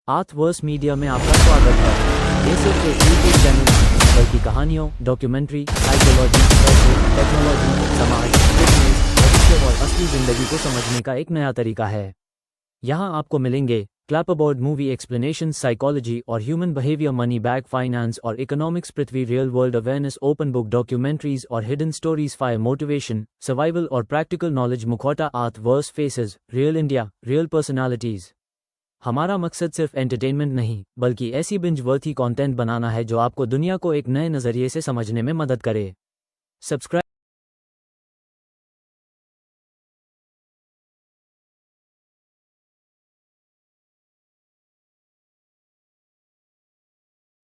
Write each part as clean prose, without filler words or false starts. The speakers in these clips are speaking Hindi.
आर्थवर्स मीडिया में आपका स्वागत है। ये सिर्फ एक यूट्यूब चैनल नहीं, बल्कि कहानियों, डॉक्यूमेंट्री, साइकोलॉजी, टेक्नोलॉजी, समाज, बिजनेस, भविष्य और असली जिंदगी को समझने का एक नया तरीका है। यहाँ आपको मिलेंगे क्लैपबोर्ड मूवी एक्सप्लेनेशन, साइकोलॉजी और human behaviour, money bag finance और economics, Prithvi real world awareness, open book documentaries और hidden stories, fire motivation, survival और practical knowledge, Mukhauta, earthverse faces, real India, real personalities. हमारा मकसद सिर्फ एंटरटेनमेंट नहीं, बल्कि ऐसी बिंज वर्थी कंटेंट बनाना है जो आपको दुनिया को एक नए नजरिए से समझने में मदद करे। सब्सक्राइब।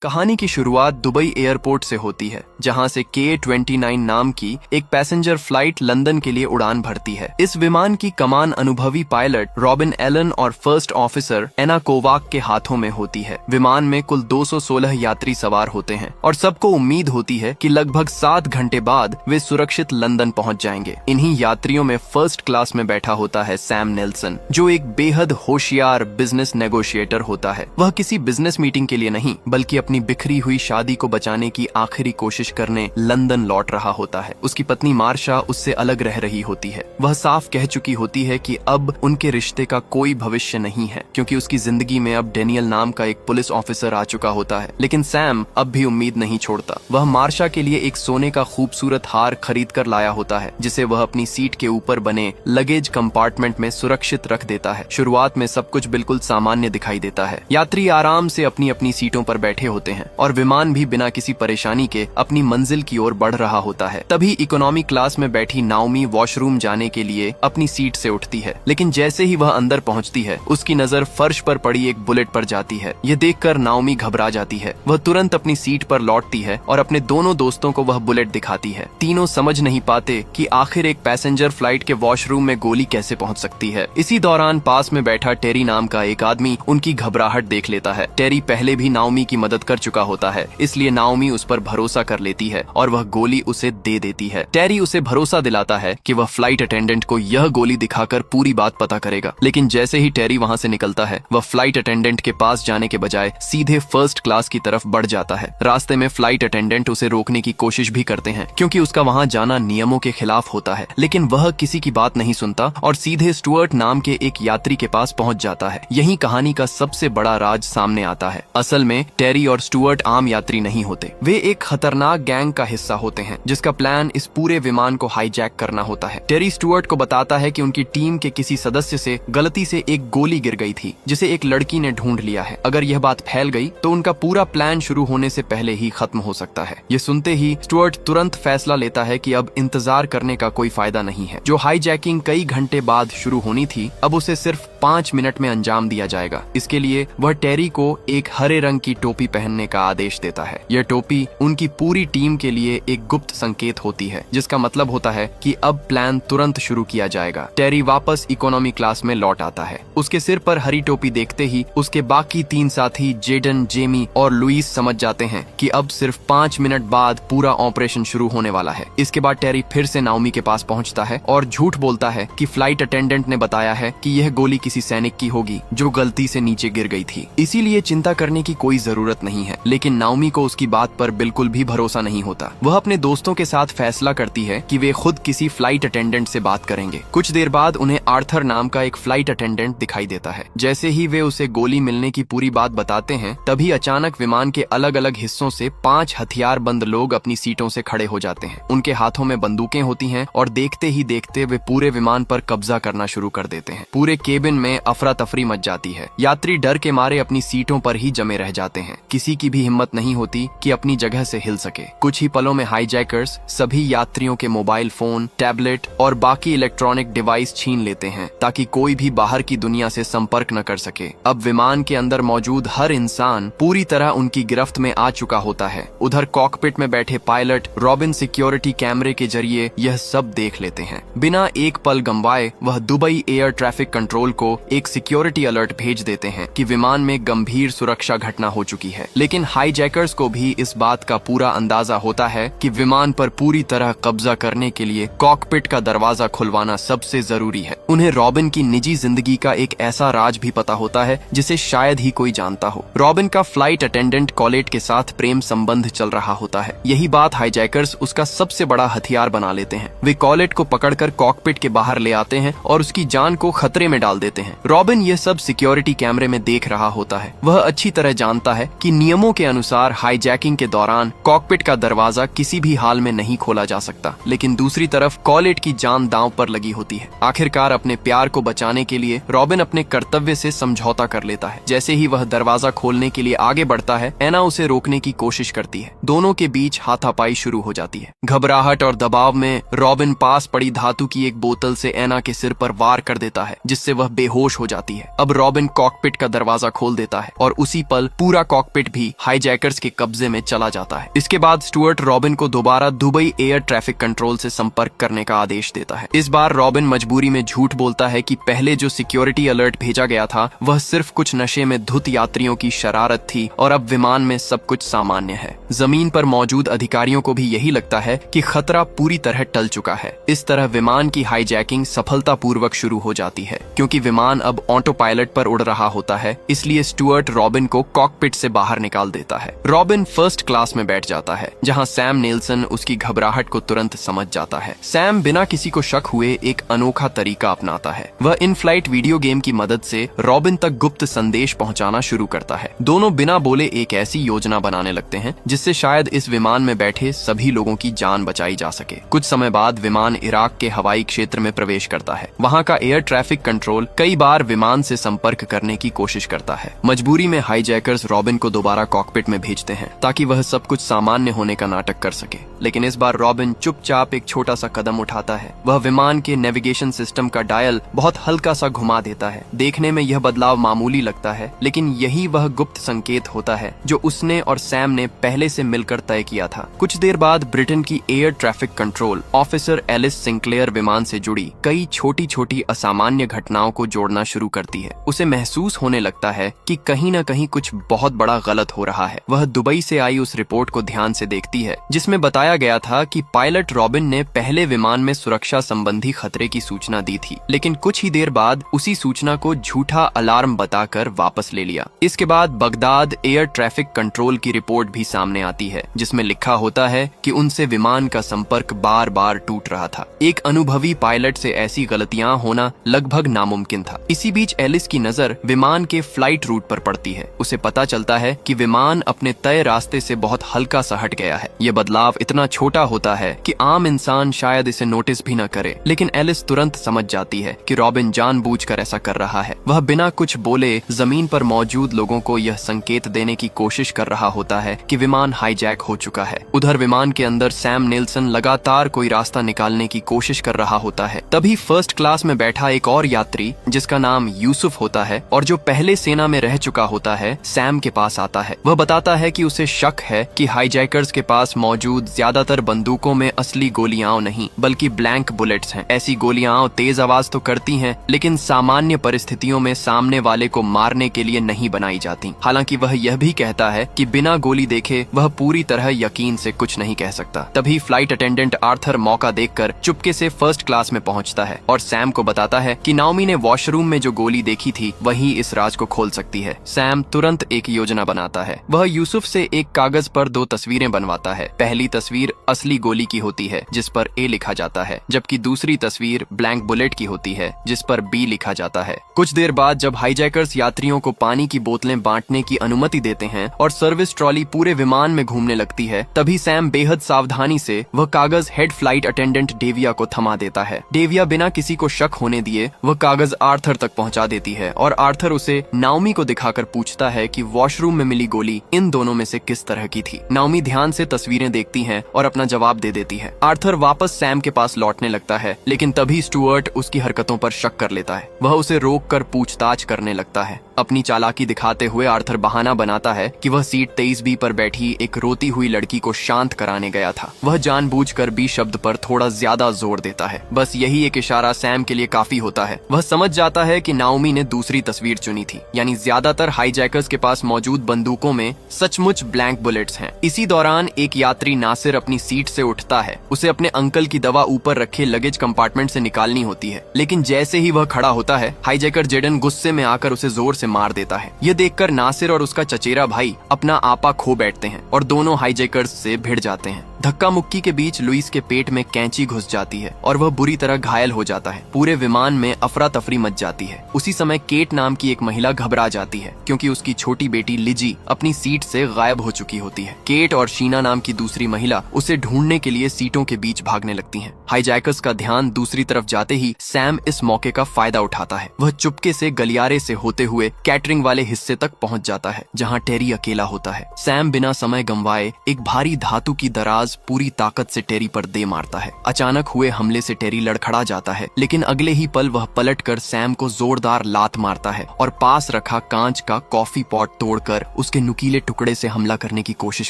कहानी की शुरुआत दुबई एयरपोर्ट से होती है, जहां से K-29 नाम की एक पैसेंजर फ्लाइट लंदन के लिए उड़ान भरती है। इस विमान की कमान अनुभवी पायलट रॉबिन एलन और फर्स्ट ऑफिसर एना कोवाक के हाथों में होती है। विमान में कुल 216 यात्री सवार होते हैं और सबको उम्मीद होती है कि लगभग 7 घंटे बाद वे सुरक्षित लंदन पहुंच जाएंगे। इन्हीं यात्रियों में फर्स्ट क्लास में बैठा होता है सैम नेल्सन, जो एक बेहद होशियार बिजनेस नेगोशिएटर होता है। वह किसी बिजनेस मीटिंग के लिए नहीं, बल्कि अपनी बिखरी हुई शादी को बचाने की आखिरी कोशिश करने लंदन लौट रहा होता है। उसकी पत्नी मार्शा उससे अलग रह रही होती है। वह साफ कह चुकी होती है कि अब उनके रिश्ते का कोई भविष्य नहीं है, क्योंकि उसकी जिंदगी में अब डेनियल नाम का एक पुलिस ऑफिसर आ चुका होता है। लेकिन सैम अब भी उम्मीद नहीं छोड़ता। वह मार्शा के लिए एक सोने का खूबसूरत हार खरीद कर लाया होता है, जिसे वह अपनी सीट के ऊपर बने लगेज कंपार्टमेंट में सुरक्षित रख देता है। शुरुआत में सब कुछ बिल्कुल सामान्य दिखाई देता है। यात्री आराम से अपनी अपनी सीटों पर बैठे होते हैं और विमान भी बिना किसी परेशानी के अपनी मंजिल की ओर बढ़ रहा होता है। तभी इकोनॉमी क्लास में बैठी नाओमी वॉशरूम जाने के लिए अपनी सीट से उठती है, लेकिन जैसे ही वह अंदर पहुंचती है, उसकी नजर फर्श पर पड़ी एक बुलेट पर जाती है। यह देखकर नाओमी घबरा जाती है। वह तुरंत अपनी सीट पर लौटती है और अपने दोनों दोस्तों को वह बुलेट दिखाती है। तीनों समझ नहीं पाते कि आखिर एक पैसेंजर फ्लाइट के वॉशरूम में गोली कैसे पहुंच सकती है। इसी दौरान पास में बैठा टेरी नाम का एक आदमी उनकी घबराहट देख लेता है। टेरी पहले भी नाओमी की मदद कर चुका होता है, इसलिए नाओमी उस पर भरोसा कर लेती है और वह गोली उसे दे देती है। टेरी उसे भरोसा दिलाता है कि वह फ्लाइट अटेंडेंट को यह गोली दिखाकर पूरी बात पता करेगा। लेकिन जैसे ही टेरी वहां से निकलता है, वह फ्लाइट अटेंडेंट के पास जाने के बजाय सीधे फर्स्ट क्लास की तरफ बढ़ जाता है। रास्ते में फ्लाइट अटेंडेंट उसे रोकने की कोशिश भी करते हैं, क्योंकि उसका वहां जाना नियमों के खिलाफ होता है, लेकिन वह किसी की बात नहीं सुनता और सीधे स्टुअर्ट नाम के एक यात्री के पास पहुंच जाता है। यही कहानी का सबसे बड़ा राज सामने आता है। असल में टेरी और स्टुअर्ट आम यात्री नहीं होते। वे एक खतरनाक गैंग का हिस्सा होते हैं, जिसका प्लान इस पूरे विमान को हाईजैक करना होता है। टेरी स्टुअर्ट को बताता है कि उनकी टीम के किसी सदस्य से गलती से एक गोली गिर गई थी, जिसे एक लड़की ने ढूंढ लिया है। अगर यह बात फैल गई तो उनका पूरा प्लान शुरू होने से पहले ही खत्म हो सकता है। ये सुनते ही स्टुअर्ट तुरंत फैसला लेता है कि अब इंतजार करने का कोई फायदा नहीं है। जो हाईजैकिंग कई घंटे बाद शुरू होनी थी, अब उसे सिर्फ 5 मिनट में अंजाम दिया जाएगा। इसके लिए वह टेरी को एक हरे रंग की टोपी पहनने का आदेश देता है। यह टोपी उनकी पूरी टीम के लिए एक गुप्त संकेत होती है, जिसका मतलब होता है कि अब प्लान तुरंत शुरू किया जाएगा। टेरी वापस इकोनॉमी क्लास में लौट आता है। उसके सिर पर हरी टोपी देखते ही उसके बाकी 3 साथी जेडन, जेमी और लुइस समझ जाते हैं कि अब सिर्फ 5 मिनट बाद पूरा ऑपरेशन शुरू होने वाला है। इसके बाद टेरी फिर से नाओमी के पास पहुंचता है और झूठ बोलता है कि फ्लाइट अटेंडेंट ने बताया है कि यह गोली किसी सैनिक की होगी जो गलती से नीचे गिर गई थी, इसीलिए चिंता करने की कोई जरूरत नहीं है। लेकिन नाओमी को उसकी बात पर बिल्कुल भी भरोसा नहीं होता। वह अपने दोस्तों के साथ फैसला करती है कि वे खुद किसी फ्लाइट अटेंडेंट से बात करेंगे। कुछ देर बाद उन्हें आर्थर नाम का एक फ्लाइट अटेंडेंट दिखाई देता है। जैसे ही वे उसे गोली मिलने की पूरी बात बताते हैं, तभी अचानक विमान के अलग अलग हिस्सों से 5 हथियारबंद लोग अपनी सीटों से खड़े हो जाते हैं। उनके हाथों में बंदूकें होती हैं और देखते ही देखते वे पूरे विमान पर कब्जा करना शुरू कर देते हैं। पूरे केबिन में अफरा तफरी मच जाती है। यात्री डर के मारे अपनी सीटों पर ही जमे रह जाते हैं। किसी की भी हिम्मत नहीं होती कि अपनी जगह से हिल सके। कुछ ही पलों में हाईजैकर्स सभी यात्रियों के मोबाइल फोन, टैबलेट और बाकी इलेक्ट्रॉनिक डिवाइस छीन लेते हैं, ताकि कोई भी बाहर की दुनिया से संपर्क न कर सके। अब विमान के अंदर मौजूद हर इंसान पूरी तरह उनकी गिरफ्त में आ चुका होता है। उधर कॉकपिट में बैठे पायलट रॉबिन सिक्योरिटी कैमरे के जरिए यह सब देख लेते हैं। बिना एक पल गंवाए वह दुबई एयर ट्रैफिक कंट्रोल को एक सिक्योरिटी अलर्ट भेज देते हैं कि विमान में गंभीर सुरक्षा घटना हो चुकी है। लेकिन हाईजैकर्स को भी इस बात का पूरा अंदाजा होता है कि विमान पर पूरी तरह कब्जा करने के लिए कॉकपिट का दरवाजा खुलवाना सबसे जरूरी है। उन्हें रॉबिन की निजी जिंदगी का एक ऐसा राज भी पता होता है जिसे शायद ही कोई जानता हो। रॉबिन का फ्लाइट अटेंडेंट कॉलेट के साथ प्रेम संबंध चल रहा होता है। यही बात हाईजैकर्स उसका सबसे बड़ा हथियार बना लेते हैं। वे कॉलेट को पकड़कर कॉकपिट के बाहर ले आते हैं और उसकी जान को खतरे में डाल देते हैं। रॉबिन ये सब सिक्योरिटी कैमरे में देख रहा होता है। वह अच्छी तरह जानता है कि नियमों के अनुसार हाईजैकिंग के दौरान कॉकपिट का दरवाजा किसी भी हाल में नहीं खोला जा सकता। लेकिन दूसरी तरफ कॉलेट की जान दांव पर लगी होती है। आखिरकार अपने प्यार को बचाने के लिए रॉबिन अपने कर्तव्य से समझौता कर लेता है। जैसे ही वह दरवाजा खोलने के लिए आगे बढ़ता है, एना उसे रोकने की कोशिश करती है। दोनों के बीच हाथापाई शुरू हो जाती है। घबराहट और दबाव में रॉबिन पास पड़ी धातु की एक बोतल से एना के सिर पर वार कर देता है, जिससे वह बेहोश हो जाती है। अब रॉबिन कॉकपिट का दरवाजा खोल देता है और उसी पल पूरा कॉकपिट भी हाईजैकर्स के कब्जे में चला जाता है। इसके बाद स्टुअर्ट रॉबिन को दोबारा दुबई एयर ट्रैफिक कंट्रोल से संपर्क करने का आदेश देता है। इस बार रॉबिन मजबूरी में झूठ बोलता है कि पहले जो सिक्योरिटी अलर्ट भेजा गया था वह सिर्फ कुछ नशे में धुत यात्रियों की शरारत थी और अब विमान में सब कुछ सामान्य है। जमीन पर मौजूद अधिकारियों को भी यही लगता है कि खतरा पूरी तरह टल चुका है। इस तरह विमान की हाईजैकिंग सफलतापूर्वक शुरू हो जाती है। क्योंकि विमान अब ऑटो पायलट पर उड़ रहा होता है, इसलिए स्टुअर्ट रॉबिन को कॉकपिट से बाहर निकाल देता है। रॉबिन फर्स्ट क्लास में बैठ जाता है, जहां सैम नेल्सन उसकी घबराहट को तुरंत समझ जाता है। सैम बिना किसी को शक हुए एक अनोखा तरीका अपनाता है। वह इन फ्लाइट वीडियो गेम की मदद से रॉबिन तक गुप्त संदेश पहुंचाना शुरू करता है। दोनों बिना बोले एक ऐसी योजना बनाने लगते हैं जिससे शायद इस विमान में बैठे सभी लोगों की जान बचाई जा सके। कुछ समय बाद विमान इराक के हवाई क्षेत्र में प्रवेश करता है। वहां का एयर ट्रैफिक कंट्रोल कई बार विमान से संपर्क करने की कोशिश करता है। मजबूरी में हाईजैकर्स रॉबिन को दोबारा कॉकपिट में भेजते हैं ताकि वह सब कुछ सामान्य होने का नाटक कर सके। लेकिन इस बार रॉबिन चुपचाप एक छोटा सा कदम उठाता है। वह विमान के नेविगेशन सिस्टम का डायल बहुत हल्का सा घुमा देता है। देखने में यह बदलाव मामूली लगता है, लेकिन यही वह गुप्त संकेत होता है जो उसने और सैम ने पहले से मिलकर तय किया था। कुछ देर बाद ब्रिटेन की air traffic control officer Alice Sinclair विमान से जुड़ी कई छोटी छोटी असामान्य घटनाओं को जोड़ना शुरू करती है। उसे महसूस होने लगता है कि कहीं न कहीं कुछ बहुत बड़ा गलत हो रहा है। वह दुबई से आई उस रिपोर्ट को ध्यान से देखती है जिसमें बताया गया था कि पायलट रॉबिन ने पहले विमान में सुरक्षा संबंधी खतरे की सूचना दी थी, लेकिन कुछ ही देर बाद उसी सूचना को झूठा अलार्म बताकर वापस ले लिया। इसके बाद बगदाद एयर ट्रैफिक कंट्रोल की रिपोर्ट भी सामने आती है जिसमें लिखा होता है कि उनसे विमान का संपर्क बार बार टूट रहा था। एक अनुभवी पायलट से ऐसी गलतियां होना लगभग नामुमकिन था। इसी बीच एलिस की नजर विमान के फ्लाइट रूट पर पड़ती है। उसे पता चलता है कि विमान अपने तय रास्ते से बहुत हल्का सा हट गया है। ये बदलाव इतना छोटा होता है कि आम इंसान शायद इसे नोटिस भी न करे, लेकिन एलिस तुरंत समझ जाती है कि रॉबिन जानबूझकर ऐसा कर रहा है। वह बिना कुछ बोले जमीन पर मौजूद लोगों को यह संकेत देने की कोशिश कर रहा होता है कि विमान हाईजैक हो चुका है। उधर विमान के अंदर सैम नेल्सन लगातार कोई रास्ता निकालने की कोशिश कर रहा होता है। तभी फर्स्ट क्लास में बैठा एक और यात्री जिसका नाम यूसुफ होता है और जो पहले सेना में रह चुका होता है, सैम के पास आता है। वह बताता है कि उसे शक है कि हाईजैकर्स के पास मौजूद ज्यादातर बंदूकों में असली गोलियां नहीं बल्कि ब्लैंक बुलेट्स हैं। ऐसी गोलियां तेज आवाज तो करती हैं, लेकिन सामान्य परिस्थितियों में सामने वाले को मारने के लिए नहीं बनाई जाती। हालांकि वह यह भी कहता है कि बिना गोली देखे वह पूरी तरह यकीन से कुछ नहीं कह सकता। तभी फ्लाइट अटेंडेंट आर्थर मौका देखकर चुपके से फर्स्ट क्लास में पहुंचता है और सैम को बताता है कि नाओमी ने वॉशरूम में जो गोली देखी थी वही इस राज को खोल सकती है। सैम तुरंत एक योजना बनाता है। वह यूसुफ से एक कागज पर 2 तस्वीरें बनवाता है। पहली तस्वीर असली गोली की होती है जिस पर ए लिखा जाता है, जबकि दूसरी तस्वीर ब्लैंक बुलेट की होती है जिस पर बी लिखा जाता है। कुछ देर बाद जब हाईजैकर्स यात्रियों को पानी की बोतलें बांटने की अनुमति देते हैं और सर्विस ट्रॉली पूरे विमान में घूमने लगती है, तभी सैम बेहद सावधानी से वह कागज हेड फ्लाइट अटेंडेंट डेविया को थमा देता है। डेविया बिना किसी को शक होने दिए वह कागज आर्थर तक पहुंचा देती है और आर्थर उसे नाओमी को दिखाकर पूछता है कि वॉशरूम में मिली गोली इन दोनों में से किस तरह की थी। नाओमी ध्यान से तस्वीरें देखती हैं और अपना जवाब दे देती है। आर्थर वापस सैम के पास लौटने लगता है, लेकिन तभी स्टुअर्ट उसकी हरकतों पर शक कर लेता है। वह उसे रोककर पूछताछ करने लगता है। अपनी चालाकी दिखाते हुए आर्थर बहाना बनाता है कि वह सीट 23B पर बैठी एक रोती हुई लड़की को शांत कराने गया था। वह जानबूझकर बी शब्द पर थोड़ा ज्यादा जोर देता है। बस यही एक इशारा सैम के लिए काफी होता है। वह समझ जाता है कि नाओमी ने दूसरी तस्वीर चुनी थी, यानी ज्यादातर हाईजैकर्स के पास मौजूद बंदूकों में सचमुच ब्लैंक बुलेट्स हैं। इसी दौरान एक यात्री नासिर अपनी सीट से उठता है। उसे अपने अंकल की दवा ऊपर रखे लगेज कंपार्टमेंट से निकालनी होती है, लेकिन जैसे ही वह खड़ा होता है, हाईजैकर जेडन गुस्से में आकर उसे जोर से मार देता है। यह देखकर नासिर और उसका चचेरा भाई अपना आपा खो बैठते हैं और दोनों हाईजैकर्स से भिड़ जाते हैं। धक्का मुक्की के बीच लुइस के पेट में कैंची घुस जाती है और वह बुरी तरह घायल हो जाता है। पूरे विमान में अफरा तफरी मच जाती है। उसी समय केट नाम की एक महिला घबरा जाती है, क्योंकि उसकी छोटी बेटी लिजी अपनी सीट से गायब हो चुकी होती है। केट और शीना नाम की दूसरी महिला उसे ढूंढने के लिए सीटों के बीच भागने लगती हैं। हाईजैकर्स का ध्यान दूसरी तरफ जाते ही सैम इस मौके का फायदा उठाता है। वह चुपके से गलियारे से होते हुए कैटरिंग वाले हिस्से तक पहुंच जाता है, जहां टेरी अकेला होता है। सैम बिना समय गंवाए एक भारी धातु की दराज पूरी ताकत से टेरी पर दे मारता है। अचानक हुए हमले से टेरी लड़खड़ा जाता है, लेकिन अगले ही पल वह पलटकर सैम को जोरदार लात मारता है और पास रखा कांच का कॉफी पॉट तोड़कर उसके नुकीले टुकड़े से हमला करने की कोशिश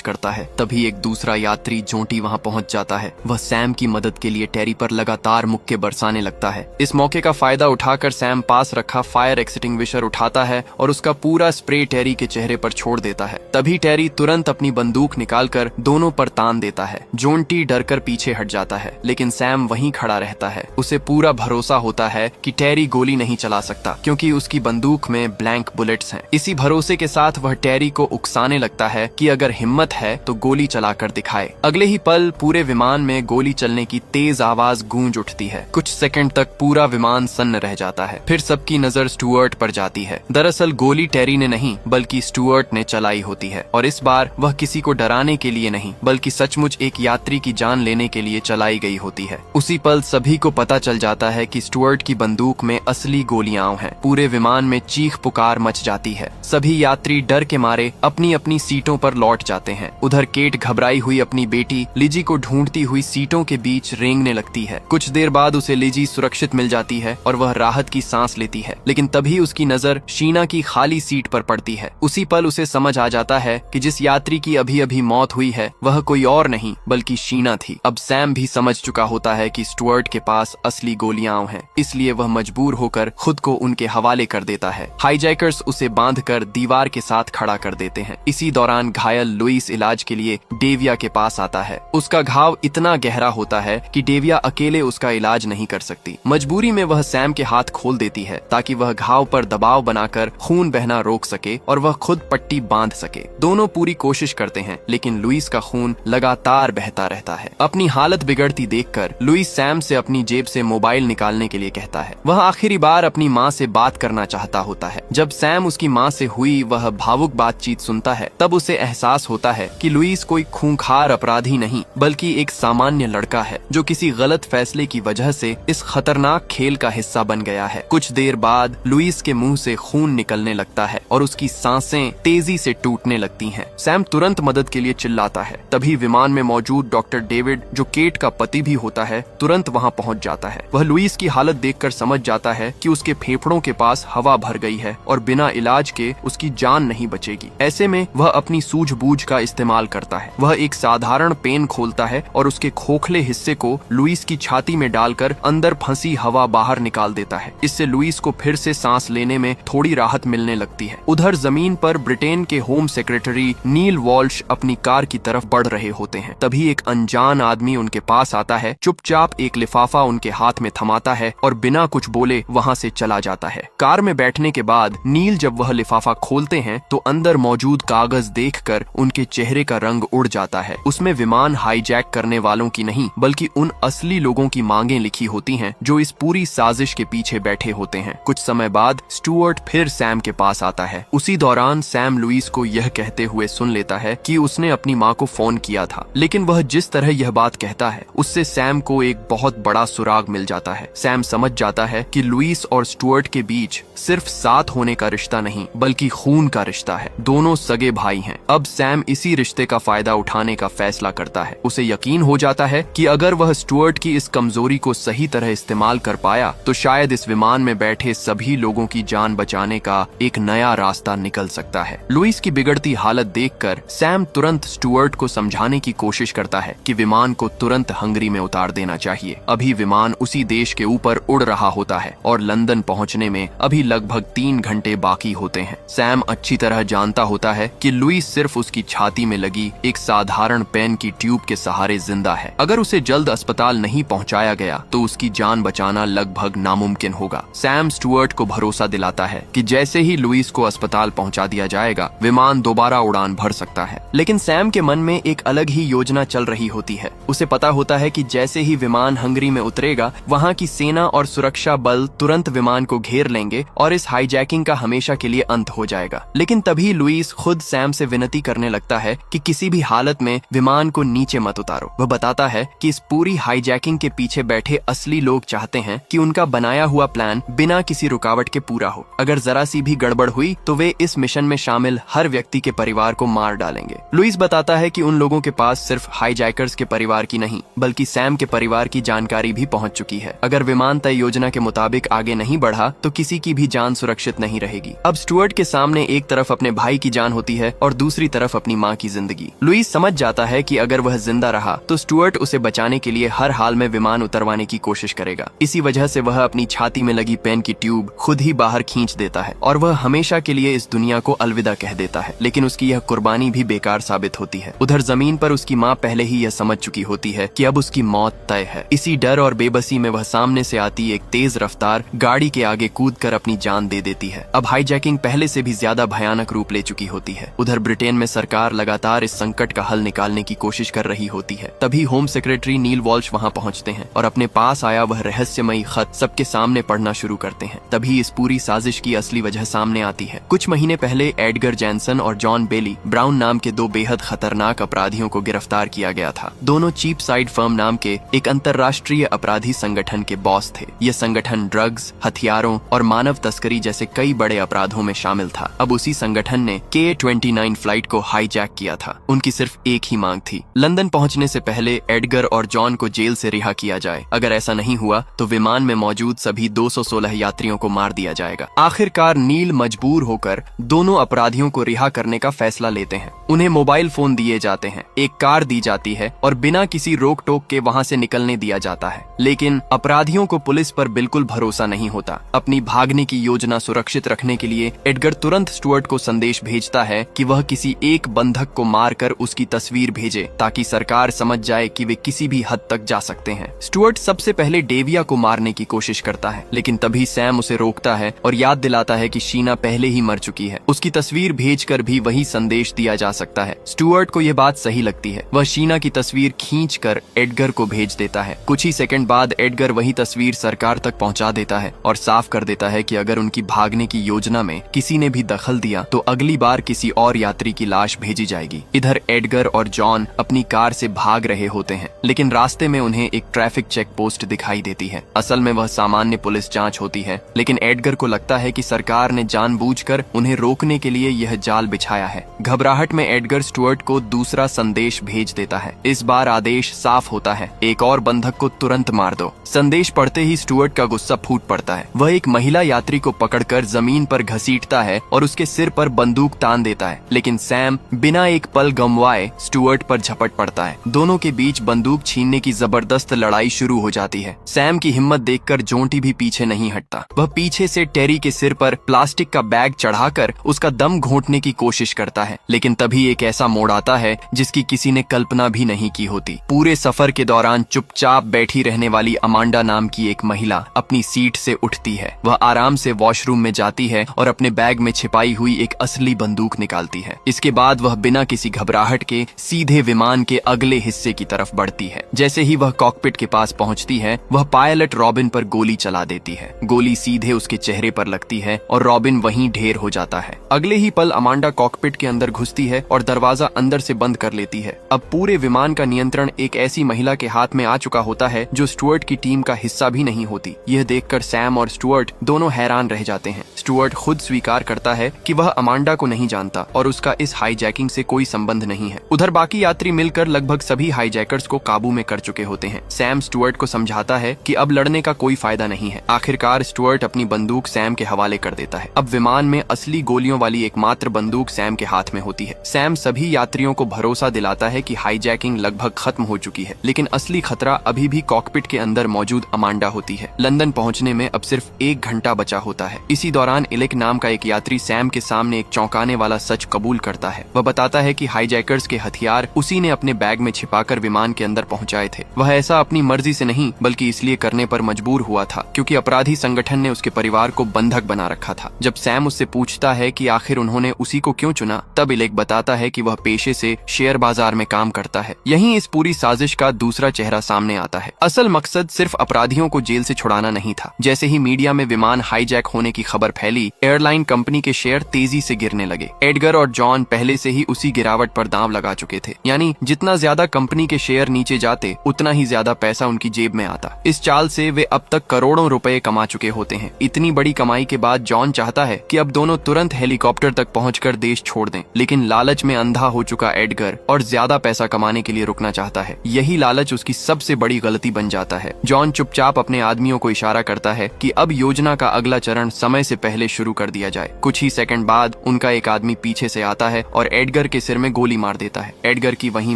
करता है। तभी एक दूसरा यात्री जोंटी वहां पहुंच जाता है। वह सैम की मदद के लिए टेरी पर लगातार मुक्के बरसाने लगता है। इस मौके का फायदा उठाकर सैम पास रखा फायर एक्सटिंग्विशर उठाता है और उसका पूरा स्प्रे टेरी के चेहरे पर छोड़ देता है। तभी टेरी तुरंत अपनी बंदूक निकालकर दोनों पर तान देता है। जोंटी डरकर पीछे हट जाता है, लेकिन सैम वहीं खड़ा रहता है। उसे पूरा भरोसा होता है कि टेरी गोली नहीं चला सकता, क्योंकि उसकी बंदूक में ब्लैंक बुलेट्स हैं। इसी भरोसे के साथ वह टेरी को उकसाने लगता है कि अगर हिम्मत है तो गोली चलाकर दिखाए। अगले ही पल पूरे विमान में गोली चलने की तेज आवाज गूंज उठती है। कुछ सेकंड तक पूरा विमान सन्न रह जाता है। फिर सबकी नजर स्टुअर्ट पर जाती है। दरअसल गोली टेरी ने नहीं बल्कि स्टुअर्ट ने चलाई होती है, और इस बार वह किसी को डराने के लिए नहीं बल्कि सचमुच एक यात्री की जान लेने के लिए चलाई गई होती है। उसी पल सभी को पता चल जाता है कि स्टुअर्ट की बंदूक में असली गोलियां हैं। पूरे विमान में चीख पुकार मच जाती है। सभी यात्री डर के मारे अपनी अपनी सीटों पर लौट जाते हैं। उधर केट घबराई हुई अपनी बेटी लिजी को ढूंढती हुई सीटों के बीच रेंगने लगती है। कुछ देर बाद उसे लिजी सुरक्षित मिल जाती है और वह राहत की सांस लेती है, लेकिन तभी उसकी नजर शीना की खाली सीट पर पड़ती है। उसी पल उसे समझ आ जाता है कि जिस यात्री की अभी अभी मौत हुई है वह कोई और नहीं बल्कि शीना थी। अब सैम भी समझ चुका होता है कि स्टुअर्ट के पास असली गोलियां हैं, इसलिए वह मजबूर होकर खुद को उनके हवाले कर देता है। हाईजैकर्स उसे बांधकर दीवार के साथ खड़ा कर देते हैं। इसी दौरान घायल लुइस इलाज के लिए डेविया के पास आता है। उसका घाव इतना गहरा होता है कि डेविया अकेले उसका इलाज नहीं कर सकती। मजबूरी में वह सैम के हाथ खोल देती है ताकि वह घाव पर दबाव बनाकर खून बहना रोक सके और वह खुद पट्टी बांध सके। दोनों पूरी कोशिश करते हैं, लेकिन लुइस का खून लगातार बहता रहता है। अपनी हालत बिगड़ती देखकर लुइस सैम से अपनी जेब से मोबाइल निकालने के लिए कहता है। वह आखिरी बार अपनी माँ से बात करना चाहता होता है। जब सैम उसकी माँ से हुई वह भावुक बातचीत सुनता है, तब उसे एहसास होता है कि लुइस कोई खूंखार अपराधी नहीं बल्कि एक सामान्य लड़का है जो किसी गलत फैसले की वजह से इस खतरनाक खेल का हिस्सा बन गया है। कुछ देर बाद लुइस के मुंह से खून निकलने लगता है और उसकी सांसें तेजी से टूटने लगती हैं। सैम तुरंत मदद के लिए चिल्लाता है। तभी विमान में मौजूद डॉक्टर डेविड, जो केट का पति भी होता है, तुरंत वहां पहुंच जाता है। वह लुइस की हालत देखकर समझ जाता है कि उसके फेफड़ों के पास हवा भर गई है और बिना इलाज के उसकी जान नहीं बचेगी। ऐसे में वह अपनी सूझबूझ का इस्तेमाल करता है। वह एक साधारण पेन खोलता है और उसके खोखले हिस्से को लुइस की छाती में डालकर अंदर फंसी हवा बाहर निकाल देता है। इससे लुइस को फिर से सांस लेने में थोड़ी राहत मिलने लगती है। उधर जमीन पर ब्रिटेन के होम सेक्रेटरी नील वॉल्श अपनी कार की तरफ बढ़ रहे होते हैं। तभी एक अनजान आदमी उनके पास आता है, चुपचाप एक लिफाफा उनके हाथ में थमाता है और बिना कुछ बोले वहां से चला जाता है। कार में बैठने के बाद नील जब वह लिफाफा खोलते हैं तो अंदर मौजूद कागज देखकर उनके चेहरे का रंग उड़ जाता है। उसमें विमान हाईजैक करने वालों की नहीं बल्कि उन असली लोगों की मांगें लिखी होती हैं जो इस पूरी साजिश के पीछे बैठे होते हैं। कुछ समय बाद स्टुअर्ट फिर सैम के पास आता है। उसी दौरान सैम लुइस को यह कहते हुए सुन लेता है कि उसने अपनी माँ को फोन किया था, लेकिन वह जिस तरह यह बात कहता है उससे सैम को एक बहुत बड़ा सुराग मिल जाता है। सैम समझ जाता है कि लुइस और स्टुअर्ट के बीच सिर्फ साथ होने का रिश्ता नहीं बल्कि खून का रिश्ता है। दोनों सगे भाई हैं। अब सैम इसी रिश्ते का फायदा उठाने का फैसला फैसला करता है। उसे यकीन हो जाता है कि अगर वह स्टुअर्ट की इस कमजोरी को सही तरह इस्तेमाल कर पाया तो शायद इस विमान में बैठे सभी लोगों की जान बचाने का एक नया रास्ता निकल सकता है। लुइस की बिगड़ती हालत देखकर सैम तुरंत स्टुअर्ट को समझाने की कोशिश करता है कि विमान को तुरंत हंगरी में उतार देना चाहिए। अभी विमान उसी देश के ऊपर उड़ रहा होता है और लंदन पहुंचने में अभी लगभग 3 घंटे बाकी होते हैं। सैम अच्छी तरह जानता होता है कि लुइस सिर्फ उसकी छाती में लगी एक साधारण पेन की ट्यूब के सहारे जिंदा है। अगर उसे जल्द अस्पताल नहीं पहुंचाया गया तो उसकी जान बचाना लगभग नामुमकिन होगा। सैम स्टुअर्ट को भरोसा दिलाता है कि जैसे ही लुइस को अस्पताल पहुंचा दिया जाएगा विमान दोबारा उड़ान भर सकता है। लेकिन सैम के मन में एक अलग ही योजना चल रही होती है। उसे पता होता है कि जैसे ही विमान हंगरी में उतरेगा वहां की सेना और सुरक्षा बल तुरंत विमान को घेर लेंगे और इस हाईजैकिंग का हमेशा के लिए अंत हो जाएगा। लेकिन तभी लुइस खुद सैम से विनती करने लगता है कि किसी भी हालत में विमान को नीचे मत उतारो। वह बताता है कि इस पूरी हाईजैकिंग के पीछे बैठे असली लोग चाहते हैं कि उनका बनाया हुआ प्लान बिना किसी रुकावट के पूरा हो। अगर जरा सी भी गड़बड़ हुई तो वे इस मिशन में शामिल हर व्यक्ति के परिवार को मार डालेंगे। लुइस बताता है कि उन लोगों के पास सिर्फ हाईजैकर्स के परिवार की नहीं बल्कि सैम के परिवार की जानकारी भी पहुंच चुकी है। अगर विमान तय योजना के मुताबिक आगे नहीं बढ़ा तो किसी की भी जान सुरक्षित नहीं रहेगी। अब स्टुअर्ट के सामने एक तरफ अपने भाई की जान होती है और दूसरी तरफ अपनी माँ की जिंदगी। लुइस समझ जाता है कि अगर वह जिंदा रहा तो स्टुअर्ट उसे बचाने के लिए हर हाल में विमान उतरवाने की कोशिश करेगा। इसी वजह से वह अपनी छाती में लगी पेन की ट्यूब खुद ही बाहर खींच देता है और वह हमेशा के लिए इस दुनिया को अलविदा कह देता है। लेकिन उसकी यह कुर्बानी भी बेकार साबित होती है। उधर जमीन पर उसकी माँ पहले ही यह समझ चुकी होती है कि अब उसकी मौत तय है। इसी डर और बेबसी में वह सामने से आती एक तेज रफ्तार गाड़ी के आगे कूदकर अपनी जान दे देती है। अब हाईजैकिंग पहले से भी ज्यादा भयानक रूप ले चुकी होती है। उधर ब्रिटेन में सरकार लगातार इस संकट का हल निकालने की कोशिश कर रही होती है। तभी होम सेक्रेटरी नील वॉल्श वहां पहुंचते हैं और अपने पास आया वह रहस्यमयी खत सबके सामने पढ़ना शुरू करते हैं। तभी इस पूरी साजिश की असली वजह सामने आती है। कुछ महीने पहले एडगर जैनसन और जॉन बेली ब्राउन नाम के 2 बेहद खतरनाक अपराधियों को गिरफ्तार किया गया था। दोनों चीप साइड फर्म नाम के एक अंतर्राष्ट्रीय अपराधी संगठन के बॉस थे। यह संगठन ड्रग्स, हथियारों और मानव तस्करी जैसे कई बड़े अपराधों में शामिल था। अब उसी संगठन ने K-29 फ्लाइट को हाईजैक किया था। उनकी सिर्फ एक ही मांग थी, लंदन पहुंचने से पहले एडगर और जॉन को जेल से रिहा किया जाए। अगर ऐसा नहीं हुआ तो विमान में मौजूद सभी 216 यात्रियों को मार दिया जाएगा। आखिरकार नील मजबूर होकर दोनों अपराधियों को रिहा करने का फैसला लेते हैं। उन्हें मोबाइल फोन दिए जाते हैं, एक कार दी जाती है और बिना किसी रोक टोक के वहां से निकलने दिया जाता है। लेकिन अपराधियों को पुलिस पर बिल्कुल भरोसा नहीं होता। अपनी भागने की योजना सुरक्षित रखने के लिए एडगर तुरंत स्टुअर्ट को संदेश भेजता है कि वह किसी एक बंधक को मारकर उसकी तस्वीर भेजे ताकि सरकार समझ जाए कि वे किसी भी हद तक जा सकते हैं। स्टुअर्ट सबसे पहले डेविया को मारने की कोशिश करता है लेकिन तभी सैम उसे रोकता है और याद दिलाता है कि शीना पहले ही मर चुकी है। उसकी तस्वीर भेजकर भी वही संदेश दिया जा सकता है। स्टुअर्ट को यह बात सही लगती है। वह शीना की तस्वीर खींचकर एडगर को भेज देता है। कुछ ही सेकंड बाद एडगर वही तस्वीर सरकार तक पहुंचा देता है और साफ कर देता है कि अगर उनकी भागने की योजना में किसी ने भी दखल दिया तो अगली बार किसी और यात्री की लाश भेजी जाएगी। इधर एडगर और जॉन अपनी कार से भाग रहे होते हैं लेकिन रास्ते में उन्हें एक ट्रैफिक चेक पोस्ट दिखाई देती है। असल में वह सामान्य पुलिस जांच होती है लेकिन एडगर को लगता है कि सरकार ने जानबूझकर उन्हें रोकने के लिए यह जाल बिछाया है। घबराहट में एडगर स्टुअर्ट को दूसरा संदेश भेज देता है। इस बार आदेश साफ होता है, एक और बंधक को तुरंत मार दो। संदेश पढ़ते ही स्टुअर्ट का गुस्सा फूट पड़ता है। वह एक महिला यात्री को पकड़कर जमीन पर घसीटता है और उसके सिर पर बंदूक तान देता है लेकिन सैम बिना एक पल गंवाए स्टुअर्ट पर झपट पड़ता है। दोनों के बीच बंदूक छीनने की जबरदस्त लड़ाई शुरू हो जाती है। सैम की हिम्मत देखकर जोंटी भी पीछे नहीं हटता। वह पीछे से टेरी के सिर पर प्लास्टिक का बैग चढ़ाकर उसका दम घोंटने की कोशिश करता है लेकिन तभी एक ऐसा मोड़ आता है जिसकी किसी ने कल्पना भी नहीं की होती। पूरे सफर के दौरान चुपचाप बैठी रहने वाली अमांडा नाम की एक महिला अपनी सीट से उठती है। वह आराम से वॉशरूम में जाती है और अपने बैग में छिपाई हुई एक असली बंदूक निकालती है। इसके बाद वह बिना किसी घबराहट के सीधे विमान के अगले हिस्से की तरफ बढ़ती है। जैसे ही वह कॉकपिट के पास पहुंचती है वह पायलट रॉबिन पर गोली चला देती है। गोली सीधे उसके चेहरे पर लगती है और रॉबिन वहीं ढेर हो जाता है। अगले ही पल अमांडा कॉकपिट के अंदर घुसती है और दरवाजा अंदर से बंद कर लेती है। अब पूरे विमान का नियंत्रण एक ऐसी महिला के हाथ में आ चुका होता है जो स्टुअर्ट की टीम का हिस्सा भी नहीं होती। यह देखकर सैम और स्टुअर्ट दोनों हैरान रह जाते हैं। स्टुअर्ट खुद स्वीकार करता है कि वह अमांडा को नहीं जानता और उसका इस हाईजैकिंग से कोई संबंध नहीं है। उधर बाकी यात्री मिलकर लगभग सभी हाईजैकर्स को काबू में कर चुके होते हैं। सैम स्टुअर्ट को समझाता है कि अब लड़ने का कोई फायदा नहीं है। आखिरकार स्टुअर्ट अपनी बंदूक सैम के हवाले कर देता है। अब विमान में असली गोलियों वाली एकमात्र बंदूक सैम के हाथ में होती है। सैम सभी यात्रियों को भरोसा दिलाता है कि हाईजैकिंग लगभग खत्म हो चुकी है, लेकिन असली खतरा अभी भी कॉकपिट के अंदर मौजूद अमांडा होती है। लंदन पहुंचने में अब सिर्फ 1 घंटा बचा होता है। इसी दौरान इलिक नाम का एक यात्री सैम के सामने एक चौंकाने वाला सच कबूल करता है। वह बताता है कि हाईजैकर्स के हथियार उसी ने अपने बैग में छिपाकर विमान के अंदर पहुंचाए थे। वह ऐसा अपनी मर्जी से नहीं बल्कि इसलिए करने पर मजबूर हुआ था क्योंकि अपराधी संगठन ने उसके परिवार को बंधक बना रखा था। जब सैम उससे पूछता है कि आखिर उन्होंने उसी को क्यों चुना, तब इलिक बताता है कि वह पेशे से शेयर बाजार में काम करता है। यहीं इस पूरी साजिश का दूसरा चेहरा सामने आता है। असल मकसद सिर्फ अपराधियों को जेल से छुड़ाना नहीं था। जैसे ही मीडिया में विमान हाईजैक होने की खबर फैली, एयरलाइन कंपनी के शेयर तेजी से गिरने लगे। एडगर और जॉन पहले से ही उसी गिरावट पर दांव लगा चुके थे, यानी जितना ज्यादा कंपनी के शेयर नीचे जाते उतना ही ज्यादा पैसा उनकी जेब में आता। इस चाल से वे अब तक करोड़ों रुपए कमा चुके होते हैं। इतनी बड़ी कमाई के बाद जॉन चाहता है कि अब दोनों तुरंत हेलीकॉप्टर तक पहुंचकर देश छोड़ दें, लेकिन लालच में अंधा हो चुका एडगर और ज्यादा पैसा कमाने के लिए रुकना चाहता है। यही लालच उसकी सबसे बड़ी गलती बन जाता है। जॉन चुपचाप अपने आदमियों को इशारा करता है कि अब योजना का अगला चरण समय से पहले शुरू कर दिया जाए। कुछ ही सेकंड बाद उनका एक आदमी पीछे से आता है और एडगर के सिर में गोली मार देता है। एडगर की वहीं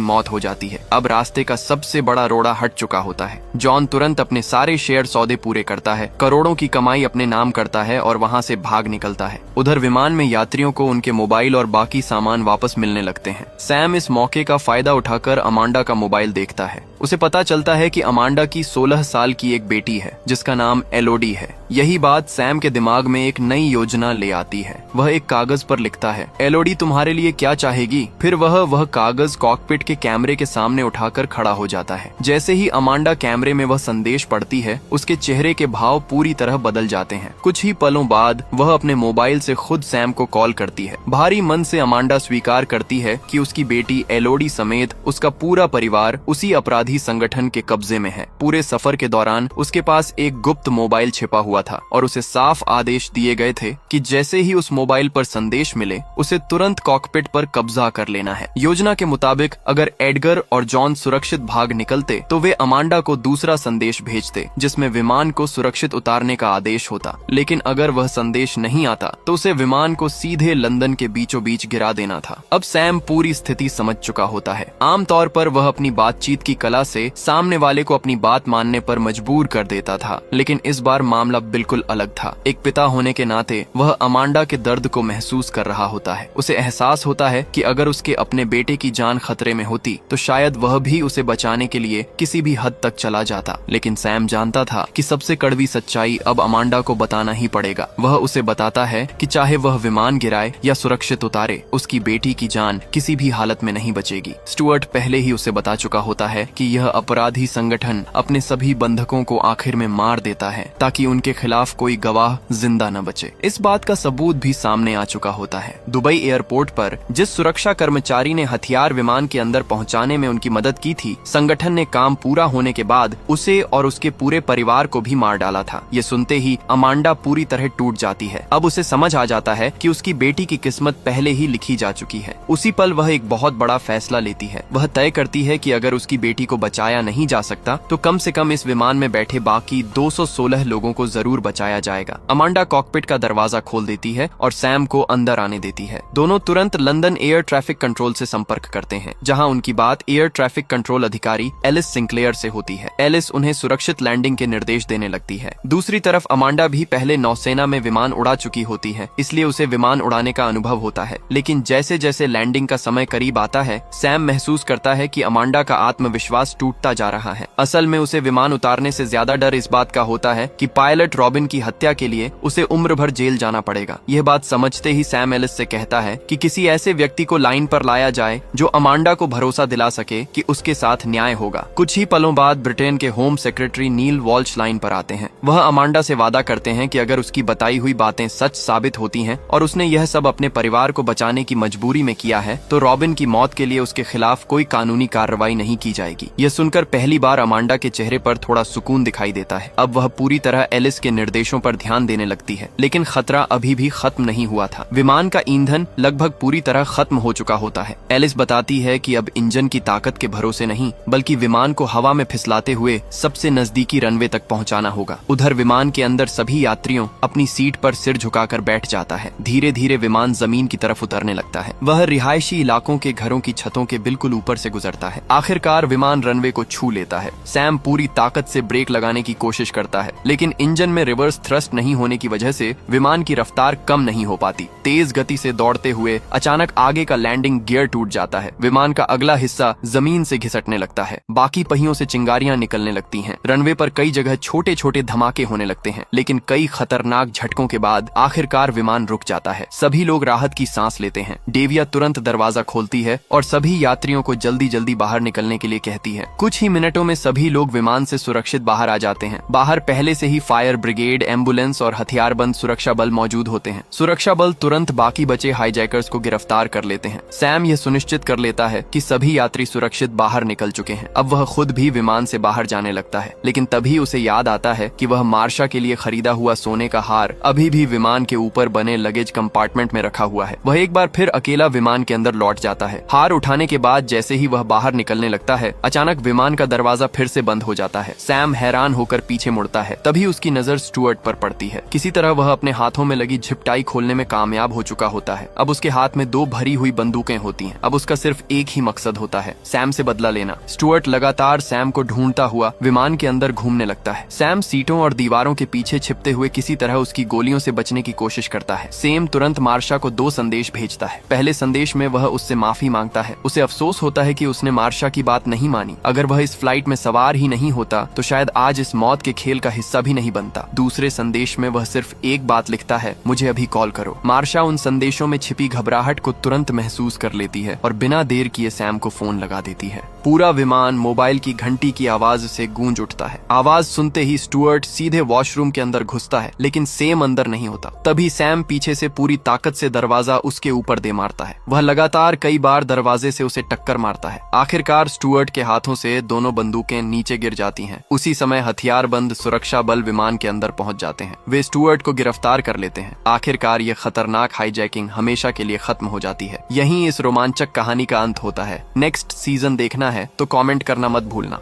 मौत हो जाती है। अब रास्ते का सबसे बड़ा रोड़ा हट चुका होता है। जॉन तुरंत अपने सारे शेयर सौदे पूरे करता है, करोड़ों की कमाई अपने नाम करता है और वहाँ से भाग निकलता है। उधर विमान में यात्रियों को उनके मोबाइल और बाकी सामान वापस मिलने लगते हैं। सैम इस मौके का फायदा उठाकर अमांडा का मोबाइल देखता है। उसे पता चलता है कि अमांडा की 16 साल की एक बेटी है जिसका नाम एलोडी है। यही बात सैम के दिमाग में एक नई योजना ले आती है। वह एक कागज पर लिखता है, एलोडी तुम्हारे लिए क्या चाहेगी। फिर वह कागज कॉकपिट के कैमरे के सामने उठाकर खड़ा हो जाता है। जैसे ही अमांडा कैमरे में वह संदेश पढ़ती है, उसके चेहरे के भाव पूरी तरह बदल जाते हैं। कुछ ही पलों बाद वह अपने मोबाइल से खुद सैम को कॉल करती है। भारी मन से अमांडा स्वीकार करती है कि उसकी बेटी एलोडी समेत उसका पूरा परिवार उसी अपराधी संगठन के कब्जे में है। पूरे सफर के दौरान उसके पास एक गुप्त मोबाइल छिपा हुआ था और उसे साफ आदेश दिए गए थे कि जैसे ही उस मोबाइल पर संदेश मिले उसे तुरंत कॉकपिट पर कब्जा कर लेना है। योजना के मुताबिक अगर एडगर और जॉन सुरक्षित भाग निकलते तो वे अमांडा को दूसरा संदेश भेजते जिसमें विमान को सुरक्षित उतारने का आदेश होता, लेकिन अगर वह संदेश नहीं आता तो उसे विमान को सीधे लंदन के बीचों बीच गिरा देना था। अब सैम पूरी स्थिति समझ चुका होता है। आमतौर पर वह अपनी बातचीत की कला से सामने वाले को अपनी बात मानने पर मजबूर कर देता था, लेकिन इस बार मामला बिल्कुल अलग था। एक पिता होने के नाते वह अमांडा के दर्द को महसूस कर रहा होता है। उसे एहसास होता है कि अगर उसके अपने बेटे की जान खतरे में होती तो शायद वह भी उसे बचाने के लिए किसी भी हद तक चला जाता, लेकिन सैम जानता था कि सबसे कड़वी सच्चाई अब अमांडा को बताना ही पड़ेगा। वह उसे बताता है कि चाहे वह विमान गिराए या सुरक्षित उतारे, उसकी बेटी की जान किसी भी हालत में नहीं बचेगी। स्टुअर्ट पहले ही उसे बता चुका होता है कि यह अपराधी संगठन अपने सभी बंधकों को आखिर में मार देता है ताकि उनके खिलाफ कोई गवाह जिंदा न बचे। इस बात का सबूत भी सामने आ चुका होता है। दुबई एयरपोर्ट पर जिस सुरक्षा कर्मचारी ने हथियार विमान के अंदर पहुंचाने में उनकी मदद की थी, संगठन ने काम पूरा होने के बाद उसे और उसके पूरे परिवार को भी मार डाला था। ये सुनते ही अमांडा पूरी तरह टूट जाती है। अब उसे समझ आ जाता है कि उसकी बेटी की किस्मत पहले ही लिखी जा चुकी है। उसी पल वह एक बहुत बड़ा फैसला लेती है। वह तय करती है कि अगर उसकी बेटी को बचाया नहीं जा सकता तो कम से कम इस विमान में बैठे बाकी 216 लोगों को जरूर बचाया जाएगा। अमांडा कॉकपिट का दरवाजा खोल देती है और सैम को अंदर आने देती है। दोनों तुरंत लंदन एयर ट्रैफिक कंट्रोल से संपर्क करते हैं, जहां उनकी बात एयर ट्रैफिक कंट्रोल अधिकारी एलिस सिंक्लेयर से होती है। एलिस उन्हें सुरक्षित लैंडिंग के निर्देश देने लगती है। दूसरी तरफ अमांडा भी पहले नौसेना में विमान उड़ा चुकी होती है, इसलिए उसे विमान उड़ाने का अनुभव होता है। लेकिन जैसे जैसे लैंडिंग का समय करीब आता है, सैम महसूस करता है कि अमांडा का आत्मविश्वास टूटता जा रहा है। असल में उसे विमान उतारने से ज्यादा डर इस बात का होता है कि पायलट रॉबिन की हत्या के लिए उसे उम्र भर जेल जाना पड़ेगा। यह बात समझते ही सैम एलिस से कहता है कि किसी ऐसे व्यक्ति को लाइन पर लाया जाए जो अमांडा को भरोसा दिला सके कि उसके साथ न्याय होगा। कुछ ही पलों बाद ब्रिटेन के होम सेक्रेटरी नील वॉल्श लाइन पर आते हैं। वह अमांडा से वादा करते हैं कि अगर उसकी बताई हुई बातें सच साबित होती हैं और उसने यह सब अपने परिवार को बचाने की मजबूरी में किया है, तो रॉबिन की मौत के लिए उसके खिलाफ कोई कानूनी कार्रवाई नहीं की जाएगी। यह सुनकर पहली बार अमांडा के चेहरे पर थोड़ा सुकून दिखाई देता है। अब वह पूरी तरह एलिस के निर्देशों पर ध्यान देने लगती है, लेकिन खतरा अभी भी खत्म नहीं हुआ था। विमान का ईंधन लगभग पूरी तरह खत्म हो चुका होता है। एलिस बताती है कि अब इंजन की ताकत के भरोसे नहीं, बल्कि विमान को हवा में फिसलाते हुए सबसे नजदीकी रनवे तक पहुंचाना होगा। उधर विमान के अंदर सभी यात्रियों अपनी सीट पर सिर झुकाकर बैठ जाता है। धीरे धीरे विमान जमीन की तरफ उतरने लगता है। वह रिहायशी इलाकों के घरों की छतों के बिल्कुल ऊपर से गुजरता है। आखिरकार विमान रनवे को छू लेता है। सैम पूरी ताकत से ब्रेक लगाने की कोशिश करता है, लेकिन इंजन में रिवर्स थ्रस्ट नहीं होने की वजह से विमान की रफ्तार कम नहीं हो पाती। तेज गति से दौड़ते हुए अचानक आगे का लैंडिंग गियर टूट जाता है। विमान का अगला हिस्सा जमीन से घिसटने लगता है। बाकी पहियों से चिंगारियां निकलने लगती हैं। रनवे पर कई जगह छोटे छोटे धमाके होने लगते हैं, लेकिन कई खतरनाक झटकों के बाद आखिरकार विमान रुक जाता है। सभी लोग राहत की सांस लेते हैं। डेविया तुरंत दरवाजा खोलती है और सभी यात्रियों को जल्दी जल्दी बाहर निकलने के लिए कहती है। कुछ ही मिनटों में सभी लोग विमान से सुरक्षित बाहर आ जाते हैं। बाहर पहले से ही फायर ब्रिगेड, एम्बुलेंस और हथियारबंद सुरक्षा बल मौजूद होते हैं। सुरक्षा बल तुरंत बाकी बचे हाईजैकर्स को गिरफ्तार कर लेते हैं। सैम यह सुनिश्चित कर लेता है कि सभी यात्री सुरक्षित बाहर निकल चुके हैं। अब वह खुद भी विमान से बाहर जाने लगता है, लेकिन तभी उसे याद आता है कि वह मार्शा के लिए खरीदा हुआ सोने का हार अभी भी विमान के ऊपर बने लगेज कंपार्टमेंट में रखा हुआ है। वह एक बार फिर अकेला विमान के अंदर लौट जाता है। हार उठाने के बाद जैसे ही वह बाहर निकलने लगता है, अचानक विमान का दरवाजा फिर से बंद हो जाता है। सैम हैरान होकर पीछे मुड़ता है। तभी उसकी नजर स्टुअर्ट पर पड़ती है। किसी तरह वह अपने हाथों में लगी झिपटाई खोलने में कामयाब हो चुका होता है। अब उसके हाथ में 2 भरी हुई बंदूकें होती हैं। अब उसका सिर्फ एक ही मकसद होता है, सैम से बदला लेना। स्टुअर्ट लगातार सैम को ढूंढता हुआ विमान के अंदर घूमने लगता है। सैम सीटों और दीवारों के पीछे छिपते हुए किसी तरह उसकी गोलियों से बचने की कोशिश करता है। सैम तुरंत मार्शा को 2 संदेश भेजता है। पहले संदेश में वह उससे माफी मांगता है। उसे अफसोस होता है कि उसने मार्शा की बात नहीं मानी। अगर वह इस फ्लाइट में सवार ही नहीं होता तो शायद आज इस मौत के खेल का हिस्सा भी नहीं बनता। दूसरे संदेश में वह सिर्फ एक बात लिखता है, मुझे अभी कॉल करो। मार्शा उन संदेशों में छिपी घबराहट को तुरंत महसूस कर लेती है और बिना देर किए सैम को फोन लगा देती है। पूरा विमान मोबाइल की घंटी की आवाज से गूंज उठता है। आवाज सुनते ही स्टुअर्ट सीधे वॉशरूम के अंदर घुसता है, लेकिन सैम अंदर नहीं होता। तभी सैम पीछे से पूरी ताकत से दरवाजा उसके ऊपर दे मारता है। वह लगातार कई बार दरवाजे से उसे टक्कर मारता है। आखिरकार स्टुअर्ट के हाथों से दोनों बंदूकें नीचे गिर जाती हैं। उसी समय हथियारबंद सुरक्षा बल विमान के अंदर पहुंच जाते हैं। वे स्टुअर्ट को गिरफ्तार कर लेते हैं। आखिरकार ये खतरनाक हाईजैकिंग हमेशा के लिए खत्म हो जाती है। यहीं इस रोमांचक कहानी का अंत होता है। नेक्स्ट सीजन देखना है तो कमेंट करना मत भूलना।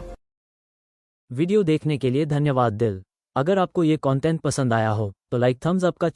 वीडियो देखने के लिए धन्यवाद दिल। अगर आपको ये कंटेंट पसंद आया हो तो लाइक, थम्स अप का